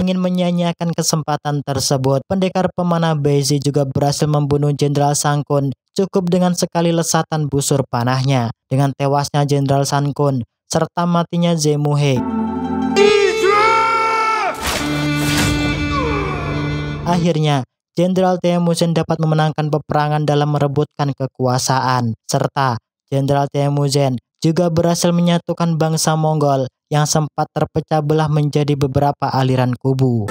Ingin menyanyiakan kesempatan tersebut, pendekar pemanah Beizi juga berhasil membunuh Jenderal Shang Kun cukup dengan sekali lesatan busur panahnya. Dengan tewasnya Jenderal Shang Kun serta matinya Zemu He, akhirnya Jenderal Temujin dapat memenangkan peperangan dalam merebutkan kekuasaan, serta Jenderal Temujin juga berhasil menyatukan bangsa Mongol yang sempat terpecah belah menjadi beberapa aliran kubu.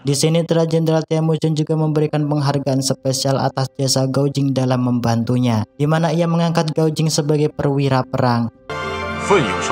Di sini Jenderal Temujin juga memberikan penghargaan spesial atas jasa Gao Jing dalam membantunya, di mana ia mengangkat Gao Jing sebagai perwira perang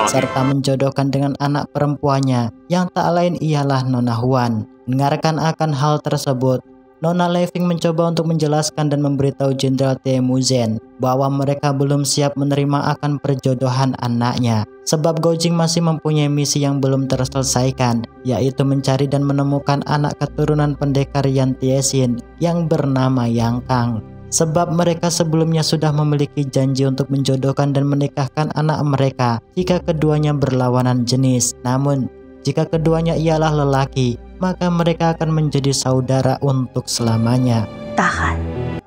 serta menjodohkan dengan anak perempuannya yang tak lain ialah Nona Huan. Mendengarkan akan hal tersebut, Nona Leving mencoba untuk menjelaskan dan memberitahu Jenderal Temujin bahwa mereka belum siap menerima akan perjodohan anaknya, sebab Gao Jing masih mempunyai misi yang belum terselesaikan, yaitu mencari dan menemukan anak keturunan pendekar Yan Tiesin yang bernama Yang Kang. Sebab mereka sebelumnya sudah memiliki janji untuk menjodohkan dan menikahkan anak mereka jika keduanya berlawanan jenis. Namun, jika keduanya ialah lelaki, maka mereka akan menjadi saudara untuk selamanya. Tahan.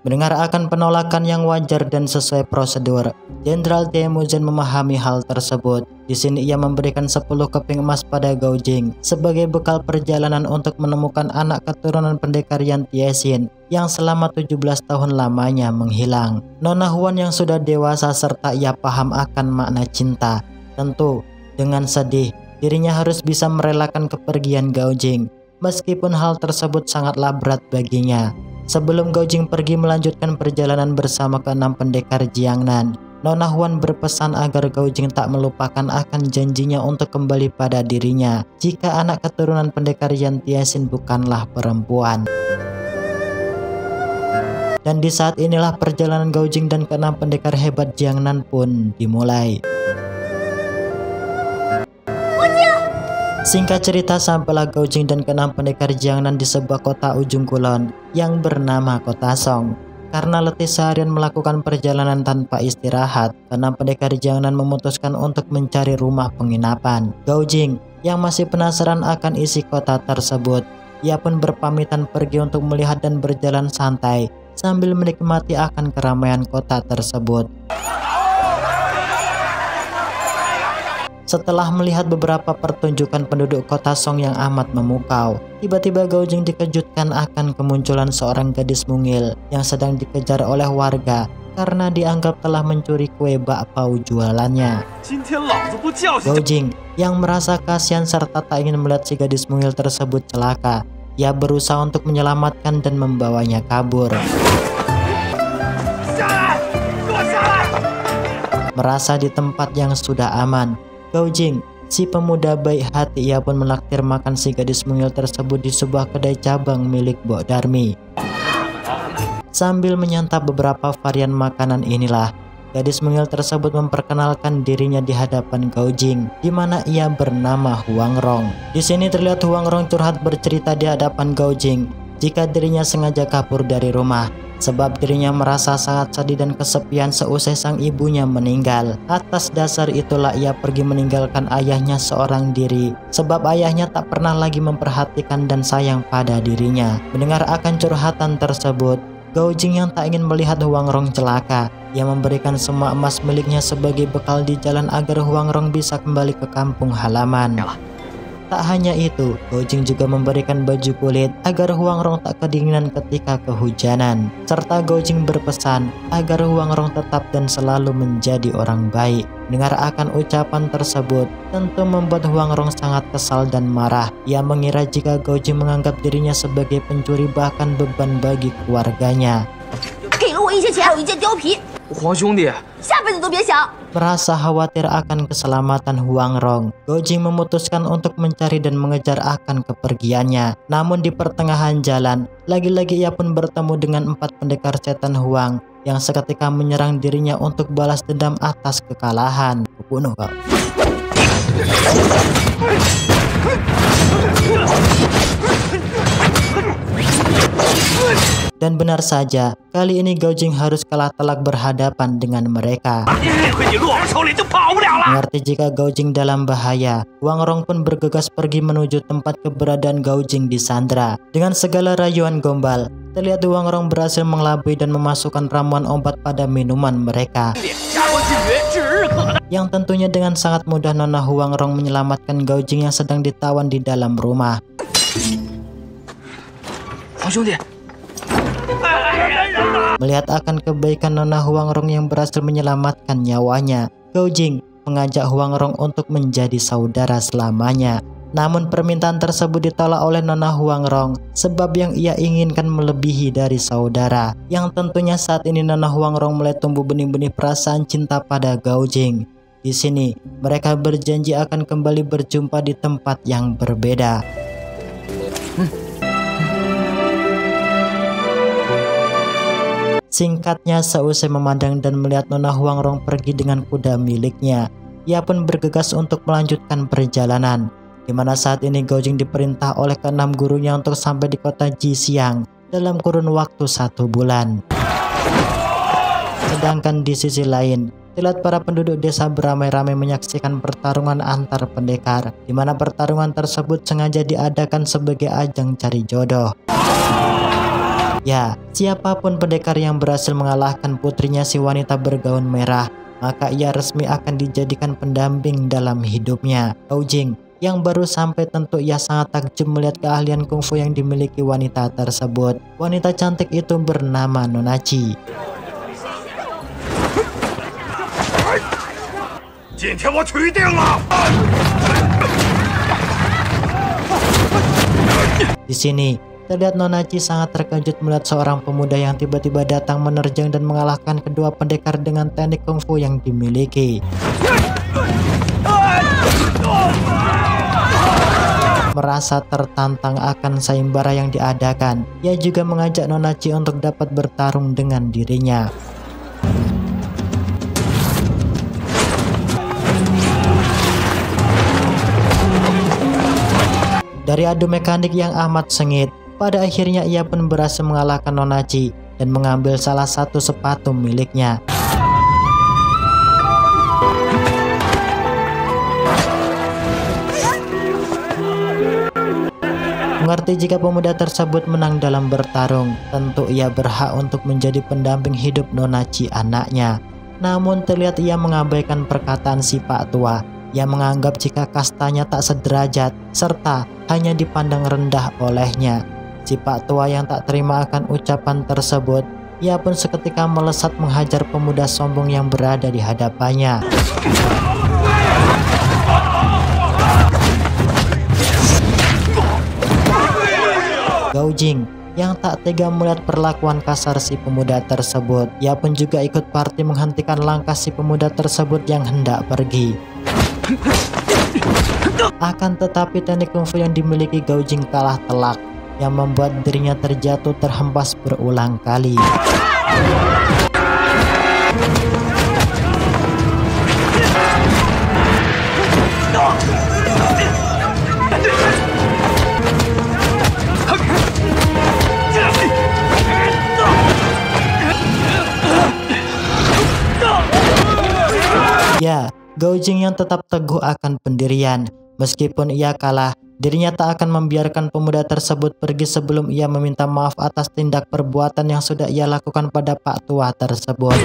Mendengar akan penolakan yang wajar dan sesuai prosedur, Jenderal Temujin memahami hal tersebut. Di sini ia memberikan 10 keping emas pada Gao Jing sebagai bekal perjalanan untuk menemukan anak keturunan pendekar Yan Tiesin yang selama 17 tahun lamanya menghilang. Nona Huan yang sudah dewasa serta ia paham akan makna cinta, tentu dengan sedih dirinya harus bisa merelakan kepergian Gao Jing, meskipun hal tersebut sangatlah berat baginya. Sebelum Gao Jing pergi melanjutkan perjalanan bersama ke-6 pendekar Jiangnan, Nona Huan berpesan agar Gao Jing tak melupakan akan janjinya untuk kembali pada dirinya jika anak keturunan pendekar Yan Tiesin bukanlah perempuan. Dan di saat inilah perjalanan Gao Jing dan ke-6 pendekar hebat Jiangnan pun dimulai. Singkat cerita, sampailah Gao Jing dan ke-6 pendekar Jiangnan di sebuah kota ujung kulon yang bernama Kota Song. Karena letih seharian melakukan perjalanan tanpa istirahat, ke-6 pendekar Jiangnan memutuskan untuk mencari rumah penginapan. Gao Jing yang masih penasaran akan isi kota tersebut, ia pun berpamitan pergi untuk melihat dan berjalan santai sambil menikmati akan keramaian kota tersebut. Setelah melihat beberapa pertunjukan penduduk kota Song yang amat memukau, tiba-tiba Gao Jing dikejutkan akan kemunculan seorang gadis mungil yang sedang dikejar oleh warga karena dianggap telah mencuri kue bakpao jualannya. Gao Jing yang merasa kasihan serta tak ingin melihat si gadis mungil tersebut celaka, ia berusaha untuk menyelamatkan dan membawanya kabur. Merasa di tempat yang sudah aman, Gao Jing, si pemuda baik hati, ia pun menakdir makan si gadis mungil tersebut di sebuah kedai cabang milik Bok Darmi. Sambil menyantap beberapa varian makanan inilah, gadis mungil tersebut memperkenalkan dirinya di hadapan Gao Jing, di mana ia bernama Huang Rong. Di sini terlihat Huang Rong curhat bercerita di hadapan Gao Jing jika dirinya sengaja kabur dari rumah, sebab dirinya merasa sangat sedih dan kesepian seusai sang ibunya meninggal. Atas dasar itulah ia pergi meninggalkan ayahnya seorang diri, sebab ayahnya tak pernah lagi memperhatikan dan sayang pada dirinya. Mendengar akan curhatan tersebut, Gao Jing yang tak ingin melihat Huang Rong celaka, ia memberikan semua emas miliknya sebagai bekal di jalan agar Huang Rong bisa kembali ke kampung halaman. Tak hanya itu, Gaojing juga memberikan baju kulit agar Huang Rong tak kedinginan ketika kehujanan. Serta Gaojing berpesan agar Huang Rong tetap dan selalu menjadi orang baik. Dengar akan ucapan tersebut tentu membuat Huang Rong sangat kesal dan marah. Ia mengira jika Gaojing menganggap dirinya sebagai pencuri bahkan beban bagi keluarganya. Merasa khawatir akan keselamatan Huang Rong, Gaojing memutuskan untuk mencari dan mengejar akan kepergiannya. Namun di pertengahan jalan, lagi-lagi ia pun bertemu dengan 4 pendekar setan Huang yang seketika menyerang dirinya untuk balas dendam atas kekalahan. Kubunuh kau. Dan benar saja, kali ini Gaojing harus kalah telak berhadapan dengan mereka. Mengerti jika Gaojing dalam bahaya, Huang Rong pun bergegas pergi menuju tempat keberadaan Gaojing di Sandra. Dengan segala rayuan gombal, terlihat Huang Rong berhasil mengelabui dan memasukkan ramuan obat pada minuman mereka. Yang tentunya dengan sangat mudah Nona Huang Rong menyelamatkan Gaojing yang sedang ditawan di dalam rumah. Melihat akan kebaikan Nona Huang Rong yang berhasil menyelamatkan nyawanya, Gaojing mengajak Huang Rong untuk menjadi saudara selamanya. Namun permintaan tersebut ditolak oleh Nona Huang Rong sebab yang ia inginkan melebihi dari saudara. Yang tentunya saat ini Nona Huang Rong mulai tumbuh benih-benih perasaan cinta pada Gaojing. Di sini mereka berjanji akan kembali berjumpa di tempat yang berbeda. Singkatnya, seusai memandang dan melihat Nona Huang Rong pergi dengan kuda miliknya, ia pun bergegas untuk melanjutkan perjalanan. Di mana saat ini Gaojing diperintah oleh ke-6 gurunya untuk sampai di kota Jixiang dalam kurun waktu 1 bulan. Sedangkan di sisi lain, terlihat para penduduk desa beramai-ramai menyaksikan pertarungan antar pendekar, di mana pertarungan tersebut sengaja diadakan sebagai ajang cari jodoh. Ya, siapapun pendekar yang berhasil mengalahkan putrinya si wanita bergaun merah, maka ia resmi akan dijadikan pendamping dalam hidupnya. Gaojing yang baru sampai tentu ia sangat takjub melihat keahlian kungfu yang dimiliki wanita tersebut. Wanita cantik itu bernama Nona Chi. Di sini terlihat Nona Chi sangat terkejut melihat seorang pemuda yang tiba-tiba datang menerjang dan mengalahkan kedua pendekar dengan teknik kungfu yang dimiliki. Merasa tertantang akan sayembara yang diadakan, ia juga mengajak Nona Chi untuk dapat bertarung dengan dirinya. Dari adu mekanik yang amat sengit, pada akhirnya ia pun berhasil mengalahkan Nona Chi dan mengambil salah satu sepatu miliknya. Mengerti jika pemuda tersebut menang dalam bertarung, tentu ia berhak untuk menjadi pendamping hidup Nona Chi anaknya. Namun terlihat ia mengabaikan perkataan si Pak Tua yang menganggap jika kastanya tak sederajat serta hanya dipandang rendah olehnya. Si Pak Tua yang tak terima akan ucapan tersebut, ia pun seketika melesat menghajar pemuda sombong yang berada di hadapannya. Gaojing yang tak tega melihat perlakuan kasar si pemuda tersebut, ia pun juga ikut parti menghentikan langkah si pemuda tersebut yang hendak pergi. Akan tetapi teknik kungfu yang dimiliki Gaojing kalah telak, yang membuat dirinya terjatuh terhempas berulang kali. Ya, Gaojing yang tetap teguh akan pendirian. Meskipun ia kalah, dirinya tak akan membiarkan pemuda tersebut pergi sebelum ia meminta maaf atas tindak perbuatan yang sudah ia lakukan pada Pak Tua tersebut.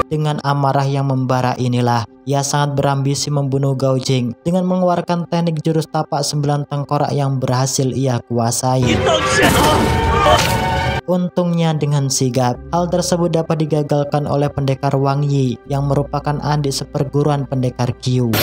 Dengan amarah yang membara inilah, ia sangat berambisi membunuh Gao Jing dengan mengeluarkan teknik jurus tapak 9 tengkorak yang berhasil ia kuasai. Untungnya dengan sigap, hal tersebut dapat digagalkan oleh pendekar Wang Yi yang merupakan adik seperguruan pendekar Qiu.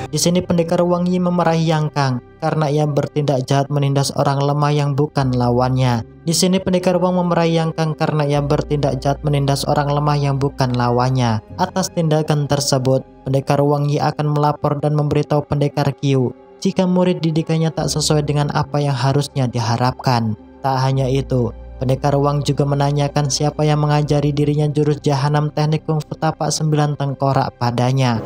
Di sini pendekar Wang Yi memarahi Yang Kang karena ia bertindak jahat menindas orang lemah yang bukan lawannya. Di sini pendekar Wang memarahi Yang Kang karena ia bertindak jahat menindas orang lemah yang bukan lawannya. Atas tindakan tersebut, pendekar Wang Yi akan melapor dan memberitahu pendekar Qiu jika murid didikannya tak sesuai dengan apa yang harusnya diharapkan. Tak hanya itu, pendekar Wang juga menanyakan siapa yang mengajari dirinya jurus jahanam teknik kungfu tapak 9 tengkorak padanya.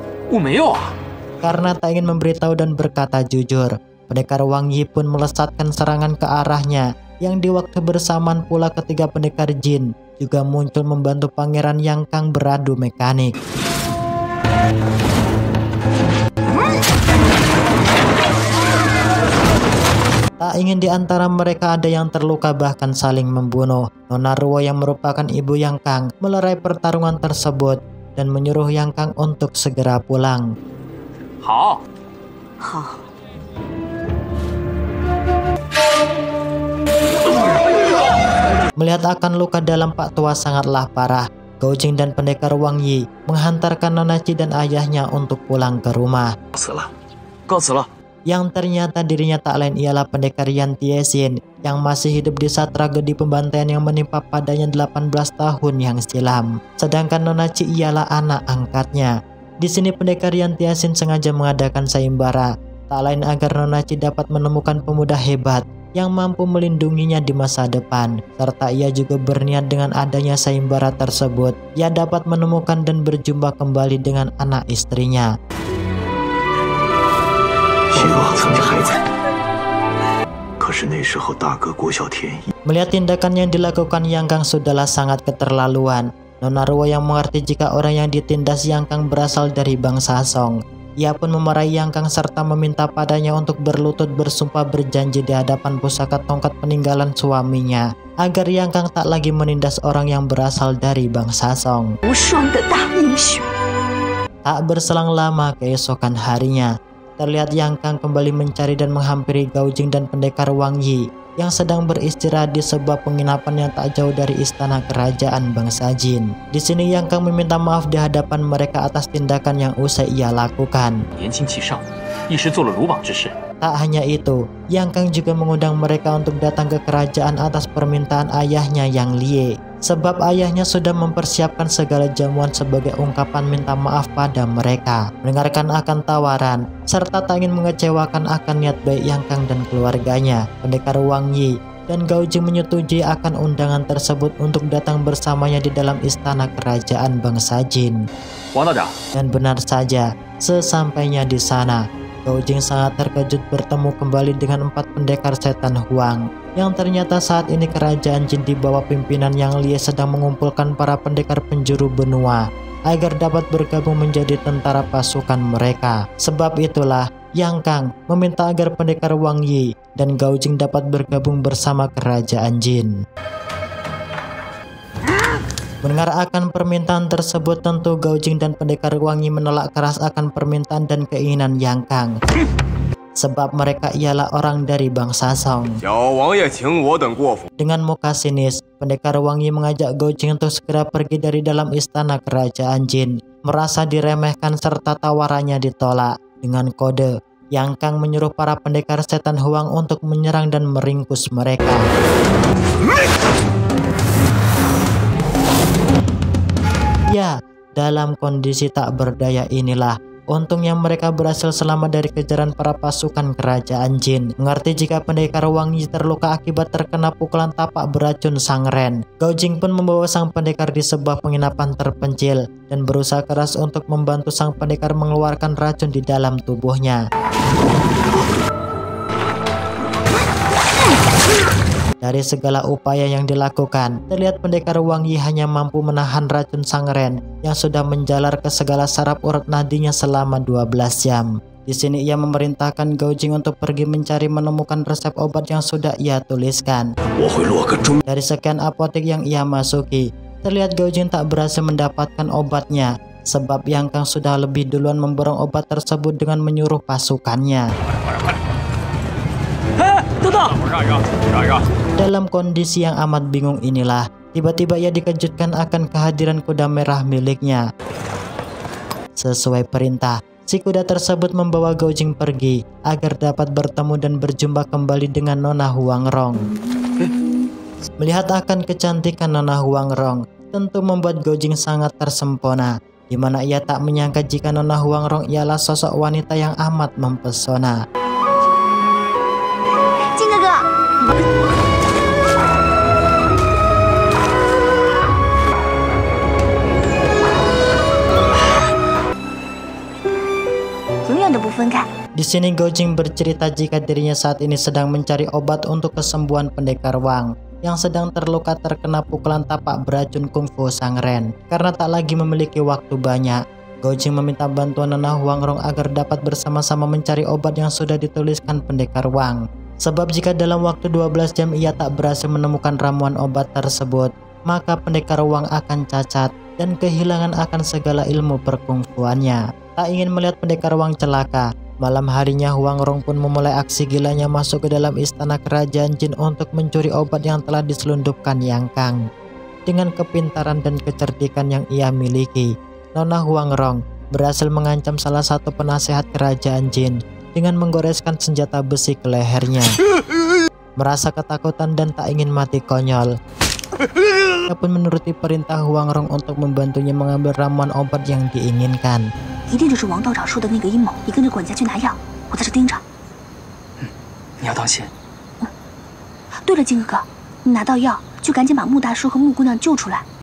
Karena tak ingin memberitahu dan berkata jujur, pendekar Wang Yi pun melesatkan serangan ke arahnya, yang di waktu bersamaan pula ketiga pendekar jin juga muncul membantu pangeran Yang Kang beradu mekanik. Tak ingin di antara mereka ada yang terluka bahkan saling membunuh. Nona Ruo yang merupakan ibu Yang Kang melerai pertarungan tersebut dan menyuruh Yang Kang untuk segera pulang. Melihat akan luka dalam Pak Tua sangatlah parah, Gao Jing dan pendekar Wang Yi menghantarkan Nona Chi dan ayahnya untuk pulang ke rumah. Yang ternyata dirinya tak lain ialah pendekar Yan Tiesin yang masih hidup di saat tragedi pembantaian yang menimpa padanya 18 tahun yang silam. Sedangkan Nona Chi ialah anak angkatnya. Di sini pendekar Yan Tiesin sengaja mengadakan sayembara, tak lain agar Nona Chi dapat menemukan pemuda hebat yang mampu melindunginya di masa depan. Serta ia juga berniat dengan adanya sayembara tersebut, ia dapat menemukan dan berjumpa kembali dengan anak istrinya. Melihat tindakan yang dilakukan Yang Kang sudahlah sangat keterlaluan. Nona Ruo yang mengerti jika orang yang ditindas Yang Kang berasal dari bangsa Song. Ia pun memarahi Yang Kang serta meminta padanya untuk berlutut bersumpah berjanji di hadapan pusaka tongkat peninggalan suaminya agar Yang Kang tak lagi menindas orang yang berasal dari bangsa Song. Tak berselang lama keesokan harinya, terlihat Yang Kang kembali mencari dan menghampiri Gao Jing dan pendekar Wang Yi yang sedang beristirahat di sebuah penginapan yang tak jauh dari istana kerajaan bangsa Jin. Di sini Yang Kang meminta maaf di hadapan mereka atas tindakan yang usai ia lakukan. Tak hanya itu, Yang Kang juga mengundang mereka untuk datang ke kerajaan atas permintaan ayahnya Yang Lie. Sebab ayahnya sudah mempersiapkan segala jamuan sebagai ungkapan minta maaf pada mereka. Mendengarkan akan tawaran, serta tak ingin mengecewakan akan niat baik Yang Kang dan keluarganya, pendekar Wang Yi dan Gao Jing menyetujui akan undangan tersebut untuk datang bersamanya di dalam istana kerajaan bangsa Jin. Dan benar saja, sesampainya di sana, Gao Jing sangat terkejut bertemu kembali dengan 4 pendekar setan Huang yang ternyata saat ini kerajaan Jin di bawah pimpinan Yang Lie sedang mengumpulkan para pendekar penjuru benua agar dapat bergabung menjadi tentara pasukan mereka. Sebab itulah Yang Kang meminta agar pendekar Wang Yi dan Gao Jing dapat bergabung bersama kerajaan Jin. Mendengar akan permintaan tersebut, tentu Gao Jing dan pendekar Wang Yi menolak keras akan permintaan dan keinginan Yang Kang. Sebab mereka ialah orang dari bangsa Song. Dengan muka sinis, pendekar Wang Yi mengajak Gao Jing untuk segera pergi dari dalam istana kerajaan Jin. Merasa diremehkan serta tawarannya ditolak. Dengan kode, Yang Kang menyuruh para pendekar setan Huang untuk menyerang dan meringkus mereka. Ya, dalam kondisi tak berdaya inilah untungnya mereka berhasil selamat dari kejaran para pasukan kerajaan Jin. Mengerti jika pendekar Wang Yi terluka akibat terkena pukulan tapak beracun Sang Ren, Gao Jing pun membawa sang pendekar di sebuah penginapan terpencil dan berusaha keras untuk membantu sang pendekar mengeluarkan racun di dalam tubuhnya. Dari segala upaya yang dilakukan, terlihat pendekar Wang Yi hanya mampu menahan racun Sang Ren yang sudah menjalar ke segala saraf urat nadinya selama 12 jam. Di sini ia memerintahkan Gao Jing untuk pergi mencari menemukan resep obat yang sudah ia tuliskan. Dari sekian apotek yang ia masuki, Terlihat Gaujing tak berhasil mendapatkan obatnya, sebab Yang Kang sudah lebih duluan memborong obat tersebut dengan menyuruh pasukannya. Dalam kondisi yang amat bingung inilah, tiba-tiba ia dikejutkan akan kehadiran kuda merah miliknya. Sesuai perintah, si kuda tersebut membawa Gaujing pergi agar dapat bertemu dan berjumpa kembali dengan Nona Huangrong. Melihat akan kecantikan Nona Huangrong tentu membuat Gaujing sangat tersempona, di mana ia tak menyangka jika Nona Huangrong ialah sosok wanita yang amat mempesona. Di sini Gaujing bercerita jika dirinya saat ini sedang mencari obat untuk kesembuhan pendekar Wang yang sedang terluka terkena pukulan tapak beracun kungfu Sang Ren. Karena tak lagi memiliki waktu banyak, Gaujing meminta bantuan Nona Huangrong agar dapat bersama-sama mencari obat yang sudah dituliskan pendekar Wang. Sebab jika dalam waktu 12 jam ia tak berhasil menemukan ramuan obat tersebut, maka pendekar Wang akan cacat dan kehilangan akan segala ilmu perkungfuannya. Tak ingin melihat pendekar Wang celaka, malam harinya Huangrong pun memulai aksi gilanya masuk ke dalam istana kerajaan jin untuk mencuri obat yang telah diselundupkan Yang Kang. Dengan kepintaran dan kecerdikan yang ia miliki, Nona Huangrong berhasil mengancam salah satu penasehat kerajaan jin dengan menggoreskan senjata besi ke lehernya. Merasa ketakutan dan tak ingin mati konyol, ia pun menuruti perintah Huangrong untuk membantunya mengambil ramuan obat yang diinginkan. 一定就是王道长说的那个阴谋，你跟着管家去拿药，我在这盯着。你要当心。对了，金哥哥，你拿到药就赶紧把穆大叔和穆姑娘救出来，